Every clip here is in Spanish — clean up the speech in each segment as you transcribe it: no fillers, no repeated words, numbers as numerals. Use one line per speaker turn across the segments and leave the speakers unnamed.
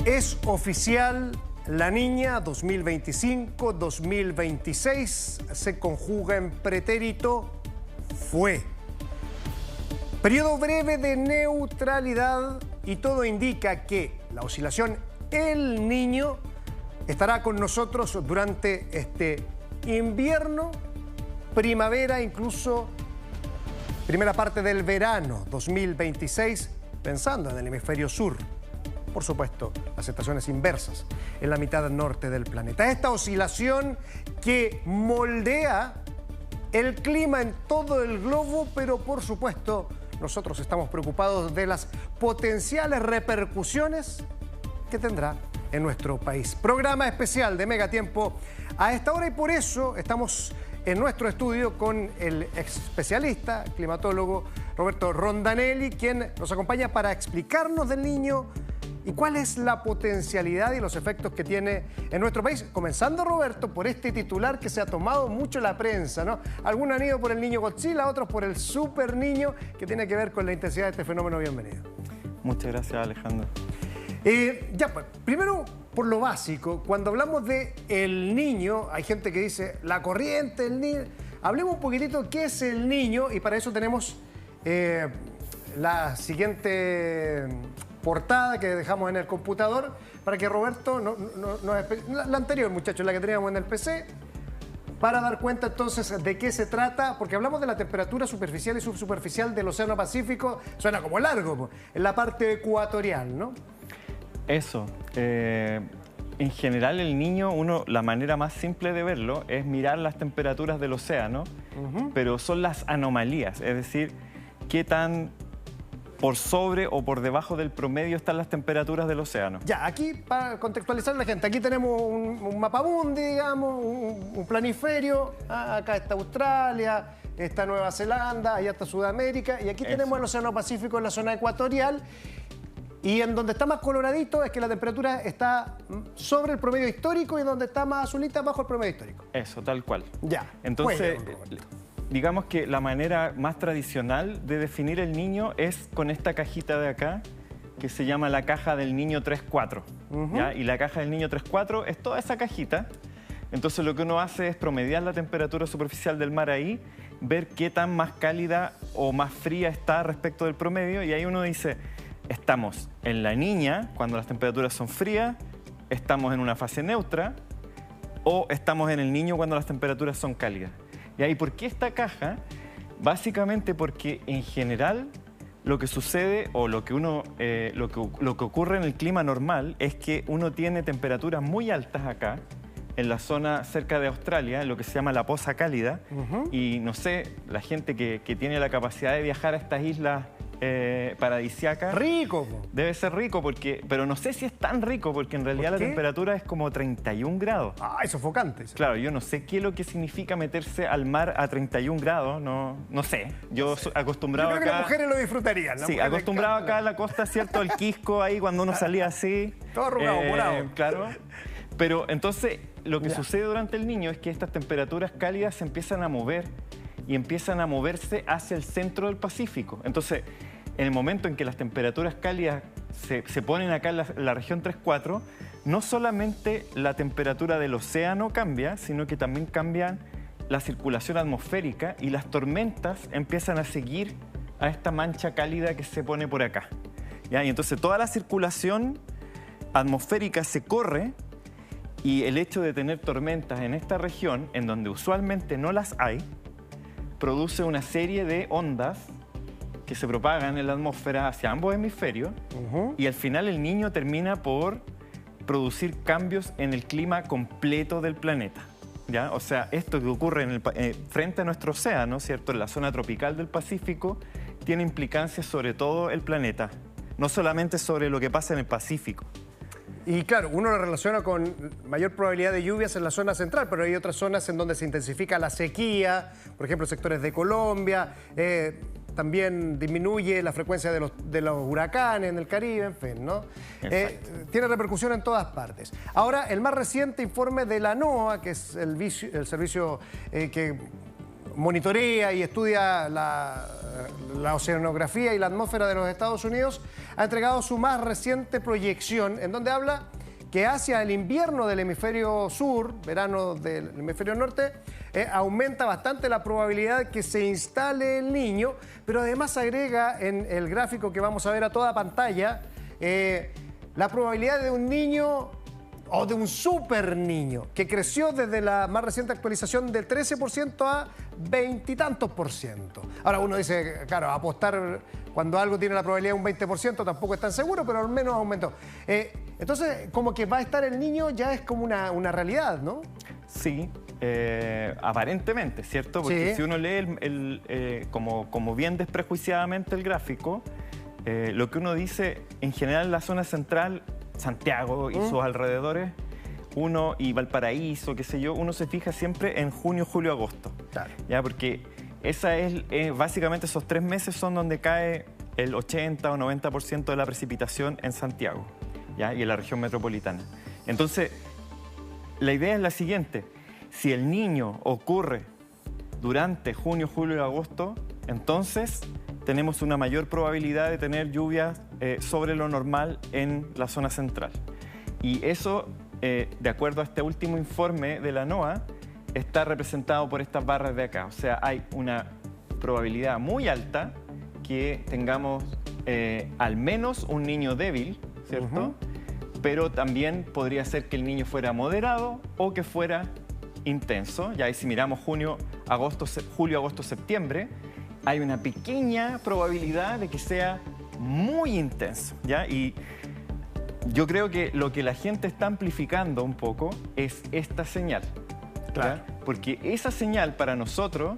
Es oficial, La Niña 2025-2026 se conjuga en pretérito fue. Periodo breve de neutralidad y todo indica que la oscilación El Niño estará con nosotros durante este invierno, primavera, incluso primera parte del verano 2026, pensando en el hemisferio sur. Por supuesto, las estaciones inversas en la mitad norte del planeta. Esta oscilación que moldea el clima en todo el globo, pero por supuesto nosotros estamos preocupados de las potenciales repercusiones que tendrá en nuestro país. Programa especial de Megatiempo a esta hora y por eso estamos en nuestro estudio con el especialista, climatólogo Roberto Rondanelli, quien nos acompaña para explicarnos del Niño y cuál es la potencialidad y los efectos que tiene en nuestro país. Comenzando, Roberto, por este titular que se ha tomado mucho la prensa, ¿no? Algunos han ido por el Niño Godzilla, otros por el Super Niño, que tiene que ver con la intensidad de este fenómeno. Bienvenido.
Muchas gracias, Alejandro.
Pues, primero, por lo básico, cuando hablamos de El Niño, hay gente que dice la corriente, el Niño. Hablemos un poquitito qué es El Niño y para eso tenemos la siguiente portada que dejamos en el computador para que Roberto la anterior, muchachos, la que teníamos en el PC, para dar cuenta entonces de qué se trata, porque hablamos de la temperatura superficial y subsuperficial del Océano Pacífico, suena como largo, en la parte ecuatorial, ¿no?
Eso. En general, El Niño, la manera más simple de verlo es mirar las temperaturas del océano, pero son las anomalías, es decir, qué tan por sobre o por debajo del promedio están las temperaturas del océano.
Ya, aquí, para contextualizar a la gente, aquí tenemos un mapamundi, digamos, un planiferio. Acá está Australia, está Nueva Zelanda, allá está Sudamérica, y aquí tenemos el Océano Pacífico en la zona ecuatorial. Y en donde está más coloradito es que la temperatura está sobre el promedio histórico y donde está más azulita bajo el promedio histórico.
Eso, tal cual.
Ya.
Entonces, digamos que la manera más tradicional de definir El Niño es con esta cajita de acá, que se llama la caja del Niño 3-4. ¿Ya? Y la caja del Niño 3-4 es toda esa cajita. Entonces lo que uno hace es promediar la temperatura superficial del mar ahí, ver qué tan más cálida o más fría está respecto del promedio, y ahí uno dice, estamos en la Niña, cuando las temperaturas son frías, estamos en una fase neutra, o estamos en El Niño cuando las temperaturas son cálidas. ¿Y ahí por qué esta caja? Básicamente porque en general lo que sucede o lo que ocurre en el clima normal es que uno tiene temperaturas muy altas acá, en la zona cerca de Australia, en lo que se llama la poza cálida, y no sé, la gente que tiene la capacidad de viajar a estas islas paradisíacas.
Rico.
Debe ser rico, pero no sé si es tan rico, porque en realidad la temperatura es como 31 grados.
Ah, es sofocante.
Claro, yo no sé qué es lo que significa meterse al mar a 31 grados, no sé. Yo acostumbrado
acá... Yo creo que
acá,
las mujeres lo disfrutarían, ¿no?
Sí, acostumbrado acá a la costa, ¿cierto? El Quisco ahí cuando uno salía así.
Todo arrugado, morado.
Claro. Pero entonces lo que sucede durante El Niño es que estas temperaturas cálidas se empiezan a mover y empiezan a moverse hacia el centro del Pacífico. Entonces, en el momento en que las temperaturas cálidas se ponen acá en la región 3-4, no solamente la temperatura del océano cambia, sino que también cambia la circulación atmosférica y las tormentas empiezan a seguir a esta mancha cálida que se pone por acá. ¿Ya? Y entonces toda la circulación atmosférica se corre, y el hecho de tener tormentas en esta región, en donde usualmente no las hay, produce una serie de ondas que se propagan en la atmósfera hacia ambos hemisferios, y al final El Niño termina por producir cambios en el clima completo del planeta. ¿Ya? O sea, esto que ocurre frente a nuestro océano, ¿cierto? En la zona tropical del Pacífico, tiene implicancias sobre todo el planeta, no solamente sobre lo que pasa en el Pacífico.
Y claro, uno lo relaciona con mayor probabilidad de lluvias en la zona central, pero hay otras zonas en donde se intensifica la sequía, por ejemplo, sectores de Colombia, también disminuye la frecuencia de los huracanes en el Caribe, en fin, ¿no? Tiene repercusión en todas partes. Ahora, el más reciente informe de la NOAA, que es el servicio que monitorea y estudia la oceanografía y la atmósfera de los Estados Unidos ha entregado su más reciente proyección, en donde habla que hacia el invierno del hemisferio sur, verano del hemisferio norte, aumenta bastante la probabilidad que se instale el Niño, pero además agrega en el gráfico que vamos a ver a toda pantalla la probabilidad de un niño o de un super niño, que creció desde la más reciente actualización del 13% a 20 y tantos %. Ahora uno dice, claro, apostar cuando algo tiene la probabilidad de un 20% tampoco es tan seguro, pero al menos aumentó. Entonces, como que va a estar el niño ya es como una realidad, ¿no?
Sí, aparentemente, ¿cierto? Porque
sí,
si uno lee como bien desprejuiciadamente el gráfico, lo que uno dice, en general la zona central, Santiago y sus alrededores, y Valparaíso, qué sé yo, uno se fija siempre en junio, julio, agosto.
claro.
¿Ya? Porque esa básicamente esos 3 meses son donde cae el 80 o 90% de la precipitación en Santiago, ¿ya? Y en la región metropolitana. Entonces, la idea es la siguiente: si el Niño ocurre durante junio, julio y agosto, entonces tenemos una mayor probabilidad de tener lluvias sobre lo normal en la zona central. Y eso, de acuerdo a este último informe de la NOAA, está representado por estas barras de acá. O sea, hay una probabilidad muy alta que tengamos al menos un niño débil, ¿cierto? Pero también podría ser que el niño fuera moderado o que fuera intenso. Ya, y si miramos julio, agosto, septiembre, hay una pequeña probabilidad de que sea muy intenso, ¿ya? Y yo creo que lo que la gente está amplificando un poco es esta señal.
Claro.
¿Ya? Porque esa señal para nosotros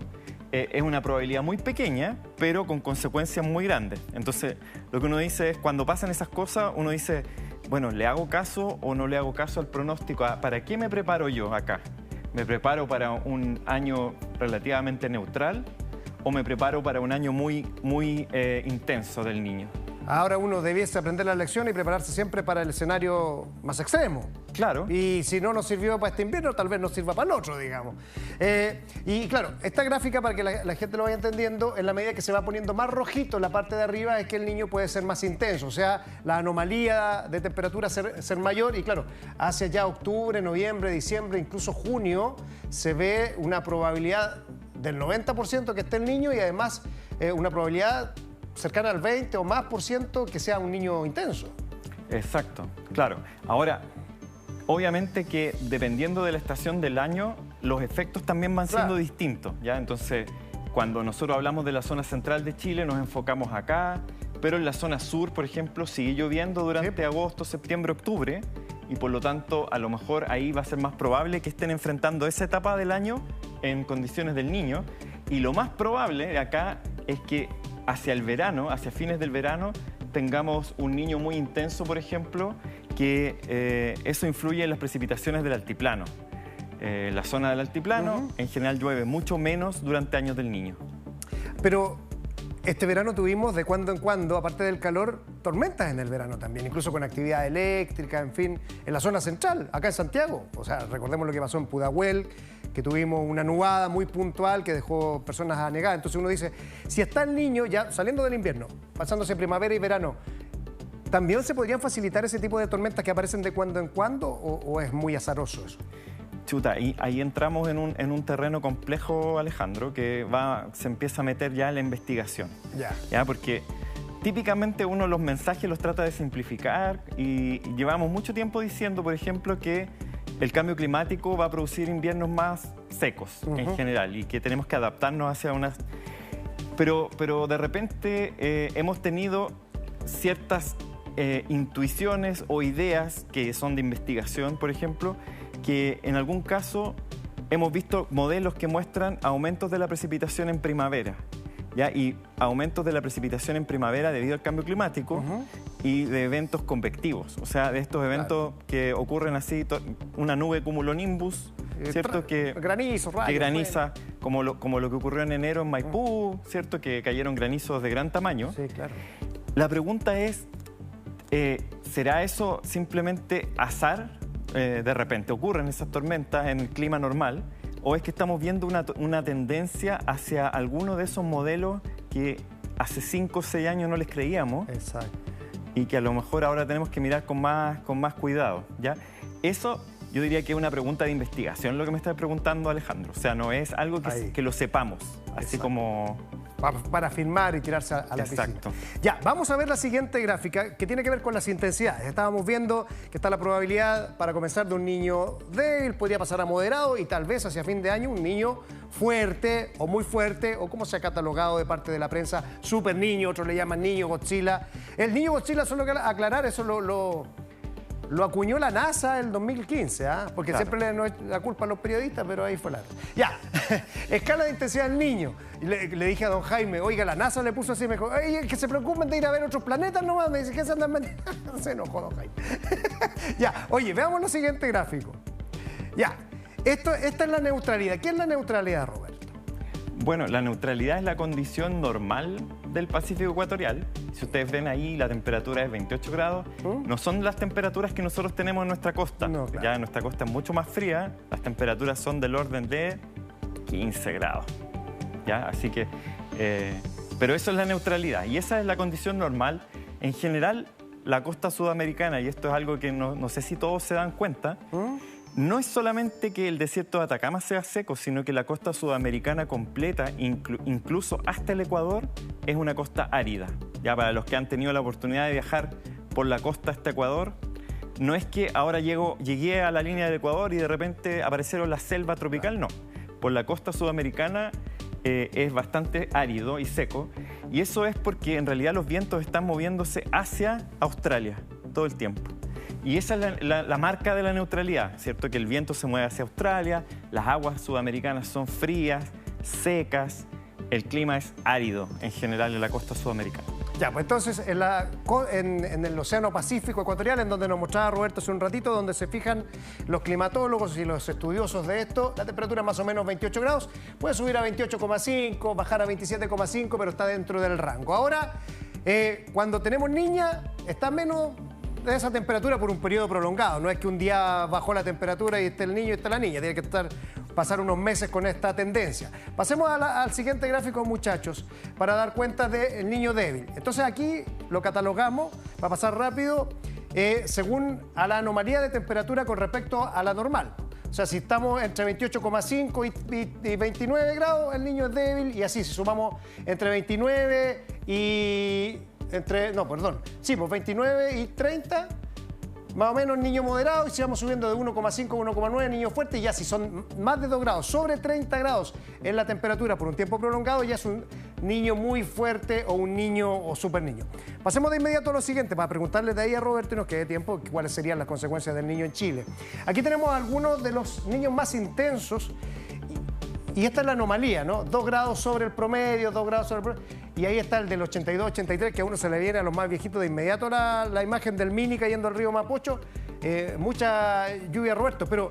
es una probabilidad muy pequeña, pero con consecuencias muy grandes. Entonces, lo que uno dice es, cuando pasan esas cosas, uno dice, bueno, ¿le hago caso o no le hago caso al pronóstico? ¿Para qué me preparo yo acá? ¿Me preparo para un año relativamente neutral o me preparo para un año muy intenso del niño?
Ahora uno debiese aprender la lección y prepararse siempre para el escenario más extremo.
Claro.
Y si no nos sirvió para este invierno, tal vez nos sirva para el otro, digamos. Y claro, esta gráfica, para que la gente lo vaya entendiendo, en la medida que se va poniendo más rojito en la parte de arriba, es que el niño puede ser más intenso. O sea, la anomalía de temperatura ser mayor. Y claro, hacia ya octubre, noviembre, diciembre, incluso junio, se ve una probabilidad del 90% que esté el niño y además una probabilidad cercana al 20 o más % que sea un niño intenso.
Exacto, claro. Ahora, obviamente que dependiendo de la estación del año, los efectos también van siendo distintos, ¿ya? Entonces, cuando nosotros hablamos de la zona central de Chile, nos enfocamos acá, pero en la zona sur, por ejemplo, sigue lloviendo durante agosto, septiembre, octubre, y por lo tanto, a lo mejor ahí va a ser más probable que estén enfrentando esa etapa del año en condiciones del niño, y lo más probable de acá es que hacia el verano, hacia fines del verano, tengamos un niño muy intenso, por ejemplo, que eso influye en las precipitaciones del altiplano. La zona del altiplano, en general, llueve mucho menos durante años del niño.
Pero este verano tuvimos de cuando en cuando, aparte del calor, tormentas en el verano también, incluso con actividad eléctrica, en fin, en la zona central, acá en Santiago. O sea, recordemos lo que pasó en Pudahuel, que tuvimos una nubada muy puntual que dejó personas anegadas. Entonces uno dice, si está el niño ya saliendo del invierno, pasándose primavera y verano, ¿también se podrían facilitar ese tipo de tormentas que aparecen de cuando en cuando o es muy azaroso eso?
Chuta, ahí entramos en un terreno complejo, Alejandro, que se empieza a meter ya en la investigación. ¿Ya? Porque típicamente uno los mensajes los trata de simplificar y llevamos mucho tiempo diciendo, por ejemplo, que el cambio climático va a producir inviernos más secos en general y que tenemos que adaptarnos hacia unas... Pero de repente hemos tenido ciertas intuiciones o ideas que son de investigación, por ejemplo, que en algún caso hemos visto modelos que muestran aumentos de la precipitación en primavera, ¿ya? Y aumentos de la precipitación en primavera debido al cambio climático y de eventos convectivos, o sea, de estos eventos que ocurren así, una nube cumulonimbus, ¿cierto?
Granizo, rayos,
que graniza, como lo que ocurrió en enero en Maipú, ¿cierto? Que cayeron granizos de gran tamaño.
Sí, claro.
La pregunta es, ¿será eso simplemente azar? De repente ocurren esas tormentas en el clima normal, o es que estamos viendo una tendencia hacia alguno de esos modelos que hace 5 o 6 años no les creíamos.
Exacto.
Y que a lo mejor ahora tenemos que mirar con más cuidado, ¿ya? Eso yo diría que es una pregunta de investigación lo que me está preguntando Alejandro. O sea, no es algo que lo sepamos, así
Exacto.
como...
Para afirmar y tirarse a la piscina.
Exacto.
Ya, vamos a ver la siguiente gráfica que tiene que ver con las intensidades. Estábamos viendo que está la probabilidad para comenzar de un niño débil, podría pasar a moderado y tal vez hacia fin de año un niño fuerte o muy fuerte o como se ha catalogado de parte de la prensa, super niño, otros le llaman niño Godzilla. El niño Godzilla, solo que aclarar, eso lo acuñó la NASA en el 2015, porque
claro,
siempre no es la culpa a los periodistas, pero ahí fue la... Ya, escala de intensidad del niño. Y le dije a don Jaime, oiga, la NASA le puso así, me dijo, oye, que se preocupen de ir a ver otros planetas nomás. Me dice, ¿qué se andan metiendo? Se enojó don Jaime. Ya, oye, veamos el siguiente gráfico. Ya, esta es la neutralidad. ¿Qué es la neutralidad, Roberto?
Bueno, la neutralidad es la condición normal del Pacífico ecuatorial. Si ustedes ven ahí, la temperatura es 28 grados. No son las temperaturas que nosotros tenemos en nuestra costa.
No, claro.
Ya nuestra costa es mucho más fría. Las temperaturas son del orden de 15 grados. ¿Ya? Así que... pero eso es la neutralidad. Y esa es la condición normal. En general, la costa sudamericana, y esto es algo que no sé si todos se dan cuenta, no es solamente que el desierto de Atacama sea seco, sino que la costa sudamericana completa, incluso hasta el Ecuador, es una costa árida. Ya para los que han tenido la oportunidad de viajar por la costa hasta Ecuador, no es que ahora llegué a la línea del Ecuador y de repente aparecieron la selva tropical, no. Por la costa sudamericana es bastante árido y seco, y eso es porque en realidad los vientos están moviéndose hacia Australia todo el tiempo. Y esa es la marca de la neutralidad, ¿cierto? Que el viento se mueve hacia Australia, las aguas sudamericanas son frías, secas, el clima es árido en general en la costa sudamericana.
Ya, pues entonces en el Océano Pacífico ecuatorial, en donde nos mostraba Roberto hace un ratito, donde se fijan los climatólogos y los estudiosos de esto, la temperatura es más o menos 28 grados, puede subir a 28,5, bajar a 27,5, pero está dentro del rango. Ahora, cuando tenemos niña, está menos de esa temperatura por un periodo prolongado. No es que un día bajó la temperatura y esté el niño y está la niña. Tiene que pasar unos meses con esta tendencia. Pasemos al siguiente gráfico, muchachos, para dar cuenta del niño débil. Entonces aquí lo catalogamos, va a pasar rápido, según a la anomalía de temperatura con respecto a la normal. O sea, si estamos entre 28,5 y 29 grados, el niño es débil, y así, si sumamos entre 29 y... Sí, pues 29 y 30, más o menos niño moderado, y si vamos subiendo de 1,5 a 1,9, niño fuerte, y ya si son más de 2 grados, sobre 30 grados en la temperatura por un tiempo prolongado, ya es un niño muy fuerte o un niño o super niño. Pasemos de inmediato a lo siguiente, para preguntarle de ahí a Roberto, y nos quede tiempo, cuáles serían las consecuencias del niño en Chile. Aquí tenemos algunos de los niños más intensos, y esta es la anomalía, ¿no? 2 grados sobre el promedio, 2 grados sobre el promedio. Y ahí está el del 82-83, que a uno se le viene a los más viejitos de inmediato la imagen del Mini cayendo al río Mapocho. Mucha lluvia, Roberto, pero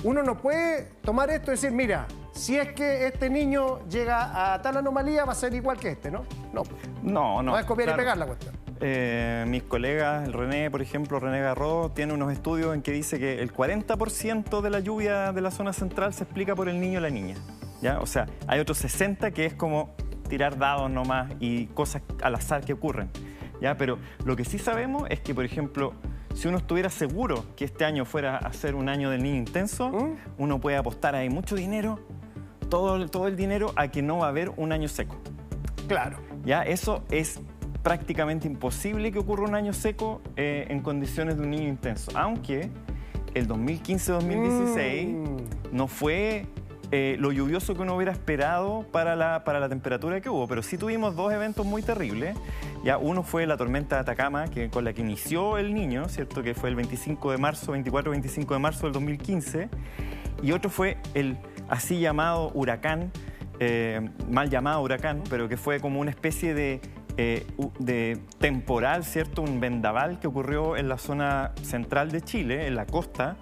uno no puede tomar esto y decir, mira, si es que este niño llega a tal anomalía, va a ser igual que este, ¿no? No. No es copiar y pegar la cuestión.
Mis colegas, el René, por ejemplo, René Garro, tiene unos estudios en que dice que el 40% de la lluvia de la zona central se explica por el niño o la niña, ¿ya? O sea, hay otros 60% que es como tirar dados nomás y cosas al azar que ocurren, ¿ya? Pero lo que sí sabemos es que, por ejemplo, si uno estuviera seguro que este año fuera a ser un año del niño intenso, uno puede apostar ahí mucho dinero, todo el dinero, a que no va a haber un año seco.
Claro.
¿Ya? Eso es prácticamente imposible que ocurra un año seco en condiciones de un niño intenso, aunque el 2015-2016 no fue lo lluvioso que uno hubiera esperado para la temperatura que hubo, pero sí tuvimos dos eventos muy terribles. Ya, uno fue la tormenta de Atacama, con la que inició el niño, ¿cierto? Que fue el 24-25 de marzo del 2015, y otro fue el así llamado huracán, mal llamado huracán, pero que fue como una especie de temporal, ¿cierto? Un vendaval que ocurrió en la zona central de Chile, en la costa,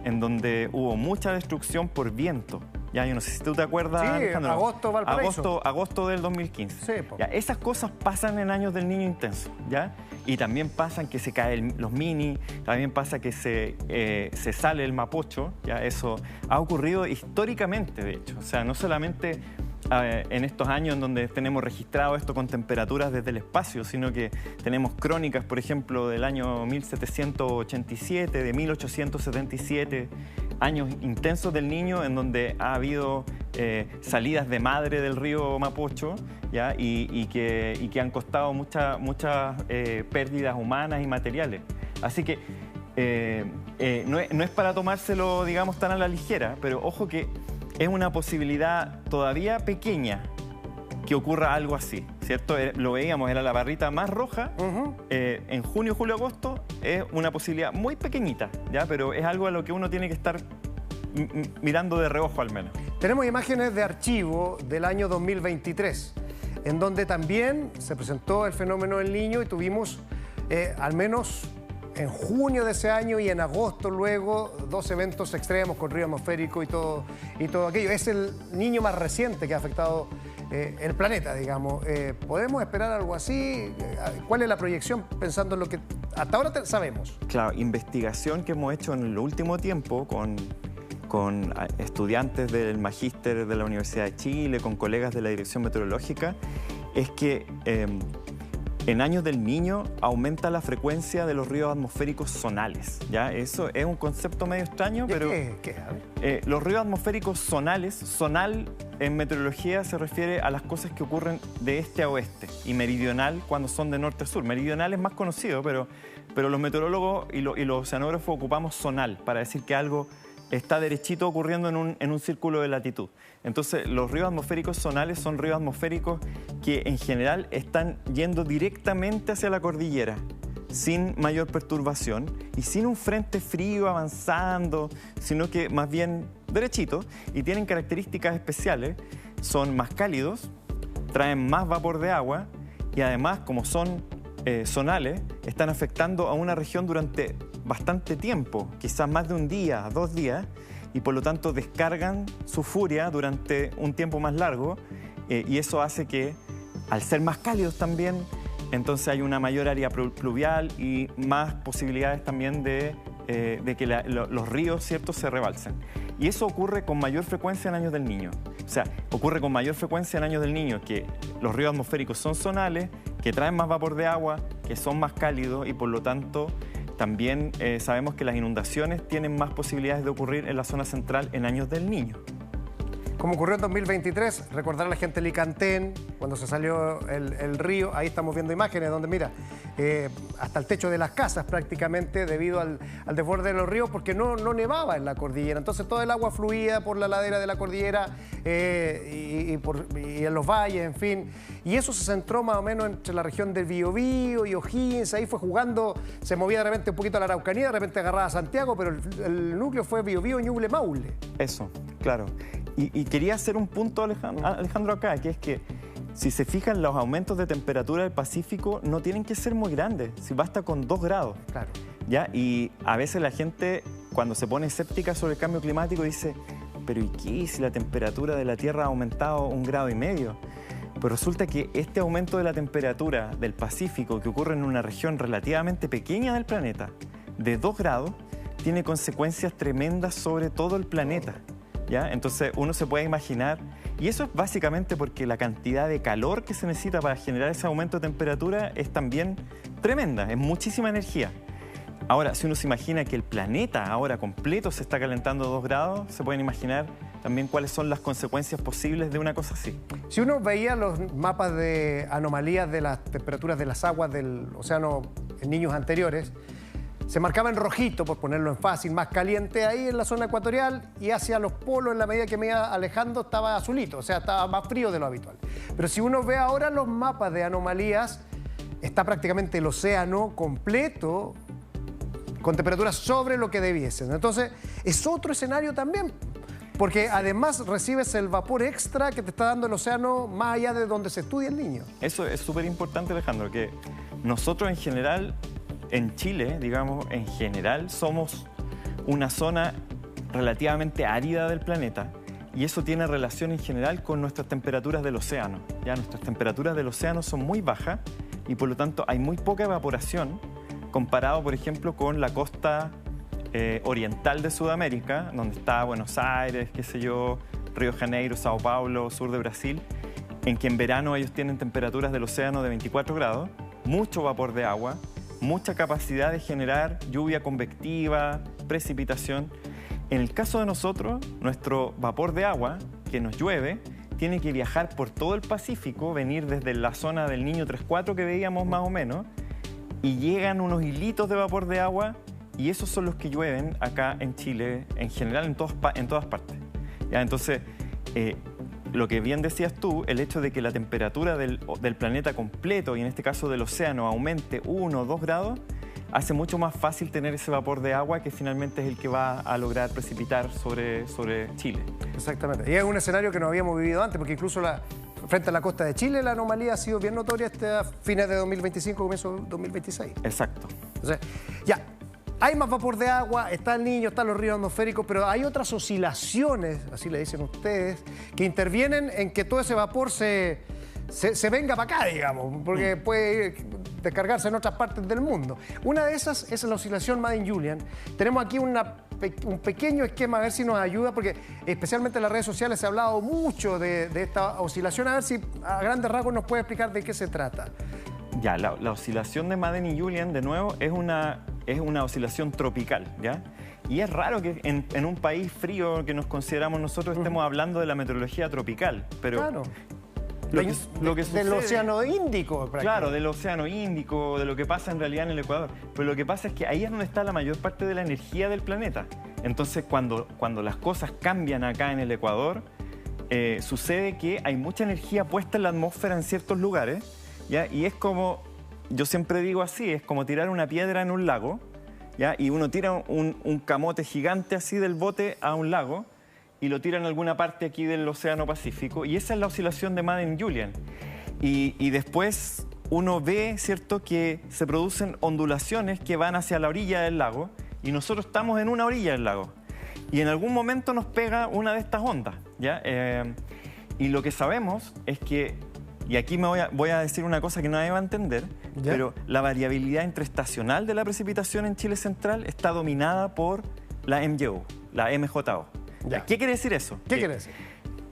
en donde hubo mucha destrucción por viento. Ya, yo no sé si tú te acuerdas,
sí,
Alejandro.
Agosto, Valparaíso.
Agosto del 2015.
Sí,
ya, esas cosas pasan en años del niño intenso, ¿ya? Y también pasan que se caen los Mini, también pasa que se sale el Mapocho, ¿ya? Eso ha ocurrido históricamente, de hecho. O sea, no solamente en estos años en donde tenemos registrado esto con temperaturas desde el espacio, sino que tenemos crónicas, por ejemplo, del año 1787, de 1877, años intensos del Niño en donde ha habido salidas de madre del río Mapocho, ¿ya? Y que han costado muchas pérdidas humanas y materiales. Así que no es para tomárselo, digamos, tan a la ligera, pero ojo que es una posibilidad todavía pequeña que ocurra algo así, ¿cierto? Lo veíamos, era la barrita más roja. En junio, julio, agosto es una posibilidad muy pequeñita, ¿ya? Pero es algo a lo que uno tiene que estar mirando de reojo al menos.
Tenemos imágenes de archivo del año 2023, en donde también se presentó el fenómeno del Niño y tuvimos al menos en junio de ese año y en agosto luego 2 eventos extremos con río atmosférico y todo aquello. Es el Niño más reciente que ha afectado el planeta, digamos. ¿Podemos esperar algo así? ¿Cuál es la proyección pensando en lo que hasta ahora sabemos?
Claro, investigación que hemos hecho en el último tiempo con estudiantes del Magíster de la Universidad de Chile, con colegas de la Dirección Meteorológica, es que en años del Niño aumenta la frecuencia de los ríos atmosféricos zonales, ¿ya? Eso es un concepto medio extraño, pero
¿Qué?
Los ríos atmosféricos zonales, zonal en meteorología se refiere a las cosas que ocurren de este a oeste y meridional cuando son de norte a sur. Meridional es más conocido, pero los meteorólogos y los oceanógrafos ocupamos zonal para decir que algo está derechito ocurriendo en un círculo de latitud. Entonces, los ríos atmosféricos zonales son ríos atmosféricos que en general están yendo directamente hacia la cordillera, sin mayor perturbación y sin un frente frío avanzando, sino que más bien derechito, y tienen características especiales. Son más cálidos, traen más vapor de agua y además, como son zonales, están afectando a una región durante bastante tiempo, quizás más de un día, 2 días, y por lo tanto descargan su furia durante un tiempo más largo, y eso hace que, al ser más cálidos también, entonces hay una mayor área pluvial y más posibilidades también de que los ríos, ¿cierto?, se rebalsen. Y eso ocurre con mayor frecuencia en años del Niño. O sea, ocurre con mayor frecuencia en años del Niño que los ríos atmosféricos son zonales, que traen más vapor de agua, que son más cálidos y por lo tanto también sabemos que las inundaciones tienen más posibilidades de ocurrir en la zona central en años del Niño.
Como ocurrió en 2023, recordar a la gente de Licantén, cuando se salió el río, ahí estamos viendo imágenes donde, mira, hasta el techo de las casas prácticamente debido al desborde de los ríos, porque no nevaba en la cordillera. Entonces todo el agua fluía por la ladera de la cordillera y en los valles, en fin. Y eso se centró más o menos entre la región del Biobío y O'Higgins. Ahí fue jugando, se movía de repente un poquito a la Araucanía, de repente agarraba a Santiago, pero el núcleo fue Biobío, Ñuble, Maule.
Eso, claro. Y quería hacer un punto, Alejandro, acá, que es que si se fijan, los aumentos de temperatura del Pacífico no tienen que ser muy grandes, si basta con 2 grados.
Claro.
¿Ya? Y a veces la gente, cuando se pone escéptica sobre el cambio climático, dice, pero ¿y qué si la temperatura de la Tierra ha aumentado 1,5 grados? Pero resulta que este aumento de la temperatura del Pacífico, que ocurre en una región relativamente pequeña del planeta, de 2 grados, tiene consecuencias tremendas sobre todo el planeta. ¿Ya? Entonces uno se puede imaginar, y eso es básicamente porque la cantidad de calor que se necesita para generar ese aumento de temperatura es también tremenda, es muchísima energía. Ahora, si uno se imagina que el planeta ahora completo se está calentando 2 grados, se pueden imaginar también cuáles son las consecuencias posibles de una cosa así.
Si uno veía los mapas de anomalías de las temperaturas de las aguas del océano en niños anteriores, se marcaba en rojito, por ponerlo en fácil, más caliente ahí en la zona ecuatorial, y hacia los polos, en la medida que me iba alejando, estaba azulito, o sea, estaba más frío de lo habitual. Pero si uno ve ahora los mapas de anomalías, está prácticamente el océano completo con temperaturas sobre lo que debiesen. Entonces, es otro escenario también, porque además recibes el vapor extra que te está dando el océano más allá de donde se estudia el Niño.
Eso es súper importante, Alejandro, que nosotros en general, en Chile, digamos, en general, somos una zona relativamente árida del planeta y eso tiene relación en general con nuestras temperaturas del océano. Ya nuestras temperaturas del océano son muy bajas y por lo tanto hay muy poca evaporación comparado, por ejemplo, con la costa oriental de Sudamérica, donde está Buenos Aires, qué sé yo, Río de Janeiro, Sao Paulo, sur de Brasil, en que en verano ellos tienen temperaturas del océano de 24 grados, mucho vapor de agua, mucha capacidad de generar lluvia convectiva, precipitación. En el caso de nosotros, nuestro vapor de agua, que nos llueve, tiene que viajar por todo el Pacífico, venir desde la zona del Niño 3-4 que veíamos más o menos, y llegan unos hilitos de vapor de agua, y esos son los que llueven acá en Chile, en general en todas partes. ¿Ya? Entonces, lo que bien decías tú, el hecho de que la temperatura del planeta completo, y en este caso del océano, aumente 1 o 2 grados, hace mucho más fácil tener ese vapor de agua que finalmente es el que va a lograr precipitar sobre Chile.
Exactamente. Y es un escenario que no habíamos vivido antes, porque incluso frente a la costa de Chile la anomalía ha sido bien notoria a fines de 2025, comienzo de 2026.
Exacto.
Entonces, ya, hay más vapor de agua, está el Niño, están los ríos atmosféricos, pero hay otras oscilaciones, así le dicen ustedes, que intervienen en que todo ese vapor se venga para acá, digamos, porque puede descargarse en otras partes del mundo. Una de esas es la oscilación Madden-Julian. Tenemos aquí un pequeño esquema, a ver si nos ayuda, porque especialmente en las redes sociales se ha hablado mucho de esta oscilación. A ver si a grandes rasgos nos puede explicar de qué se trata.
Ya, la oscilación de Madden y Julian, de nuevo, es una oscilación tropical, ¿ya? Y es raro que en un país frío que nos consideramos nosotros estemos hablando de la meteorología tropical, pero...
Claro.
Lo que sucede,
del Océano Índico.
Claro, del Océano Índico, de lo que pasa en realidad en el Ecuador. Pero lo que pasa es que ahí es donde está la mayor parte de la energía del planeta. Entonces, cuando las cosas cambian acá en el Ecuador, sucede que hay mucha energía puesta en la atmósfera en ciertos lugares, ¿ya? Y es como, yo siempre digo así, es como tirar una piedra en un lago, ¿ya? Y uno tira un camote gigante así del bote a un lago, y lo tira en alguna parte aquí del Océano Pacífico, y esa es la oscilación de Madden-Julian. Y después uno ve, ¿cierto?, que se producen ondulaciones que van hacia la orilla del lago, y nosotros estamos en una orilla del lago. Y en algún momento nos pega una de estas ondas, ¿ya? Y lo que sabemos es que, y aquí voy a decir una cosa que nadie va a entender, ¿ya? Pero la variabilidad interestacional de la precipitación en Chile Central está dominada por la MJO, la MJO.
Ya.
¿Qué quiere decir eso?
¿Qué quiere decir?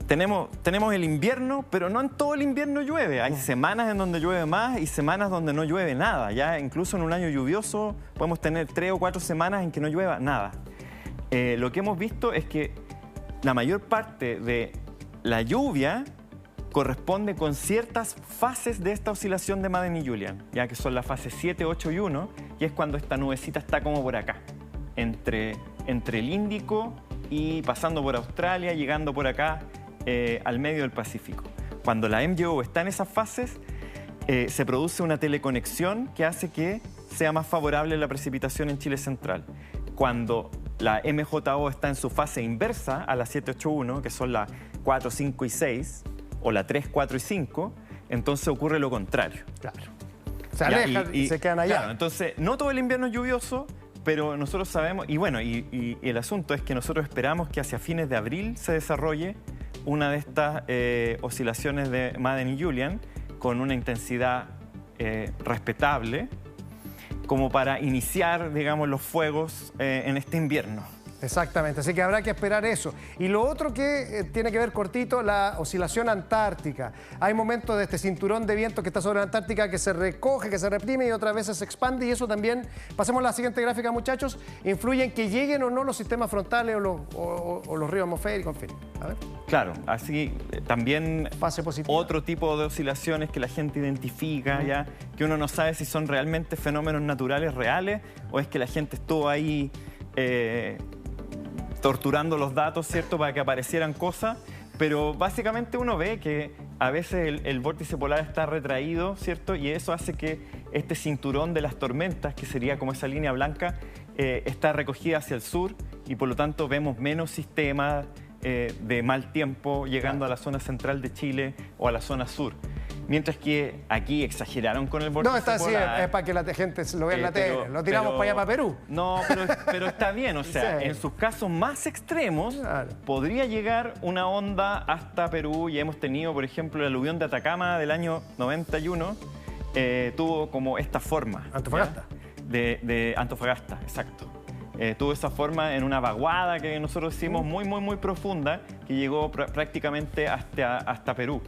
Tenemos el invierno, pero no en todo el invierno llueve. Hay semanas en donde llueve más y semanas donde no llueve nada. Ya incluso en un año lluvioso podemos tener 3 o 4 semanas en que no llueva nada. Lo que hemos visto es que la mayor parte de la lluvia corresponde con ciertas fases de esta oscilación de Madden y Julian, ya que son las fases 7, 8 y 1, y es cuando esta nubecita está como por acá, entre el Índico y pasando por Australia, llegando por acá al medio del Pacífico. Cuando la MJO está en esas fases, se produce una teleconexión que hace que sea más favorable la precipitación en Chile Central. Cuando la MJO está en su fase inversa a la 781, que son las 4, 5 y 6, o la 3, 4 y 5, entonces ocurre lo contrario.
Claro. Se alejan y se quedan allá.
Claro, entonces, no todo el invierno es lluvioso, pero nosotros sabemos, y bueno, y el asunto es que nosotros esperamos que hacia fines de abril se desarrolle una de estas oscilaciones de Madden y Julian con una intensidad respetable, como para iniciar, digamos, los fuegos en este invierno.
Exactamente, así que habrá que esperar eso. Y lo otro que tiene que ver cortito, la oscilación antártica. Hay momentos de este cinturón de viento que está sobre la Antártica que se recoge, que se reprime y otras veces se expande, y eso también, pasemos a la siguiente gráfica, muchachos, influye en que lleguen o no los sistemas frontales o los ríos atmosféricos, en fin. A ver.
Claro, así también
fase positiva.
Otro tipo de oscilaciones que la gente identifica, ya, que uno no sabe si son realmente fenómenos naturales reales o es que la gente estuvo ahí torturando los datos, ¿cierto?, para que aparecieran cosas, pero básicamente uno ve que a veces el vórtice polar está retraído, ¿cierto?, y eso hace que este cinturón de las tormentas, que sería como esa línea blanca, está recogida hacia el sur y por lo tanto vemos menos sistemas de mal tiempo llegando a la zona central de Chile o a la zona sur. Mientras que aquí exageraron con el vórtice polar.
No, está así, es para que la gente lo vea en la tele. Lo tiramos para allá, para Perú.
No, pero está bien, o sea, sí. En sus casos más extremos, claro, podría llegar una onda hasta Perú, y hemos tenido, por ejemplo, el aluvión de Atacama del año 91, tuvo como esta forma.
Antofagasta.
De Antofagasta, exacto. tuvo esa forma en una vaguada que nosotros decimos muy profunda, que llegó prácticamente hasta Perú.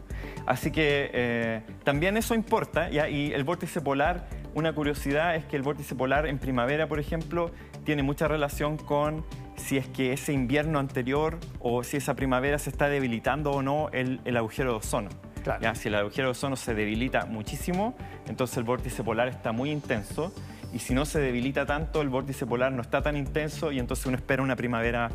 Así que también eso importa, ¿ya? Y el vórtice polar, una curiosidad es que el vórtice polar en primavera, por ejemplo, tiene mucha relación con si es que ese invierno anterior o si esa primavera se está debilitando o no el agujero de ozono.
Claro.
¿Ya? Si el agujero de ozono se debilita muchísimo, entonces el vórtice polar está muy intenso. Y si no se debilita tanto, el vórtice polar no está tan intenso y entonces uno espera una primavera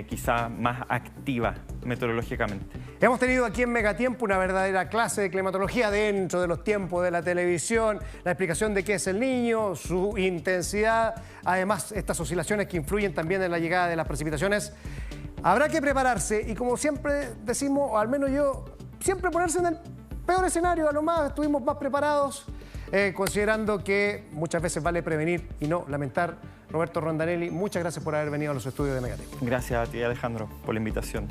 quizá más activa meteorológicamente.
Hemos tenido aquí en Megatiempo una verdadera clase de climatología dentro de los tiempos de la televisión, la explicación de qué es el Niño, su intensidad, además estas oscilaciones que influyen también en la llegada de las precipitaciones. Habrá que prepararse y como siempre decimos, o al menos yo, siempre ponerse en el peor escenario, a lo más estuvimos más preparados. Considerando que muchas veces vale prevenir y no lamentar. Roberto Rondanelli, muchas gracias por haber venido a los estudios de Megatiempo.
Gracias a ti, Alejandro, por la invitación.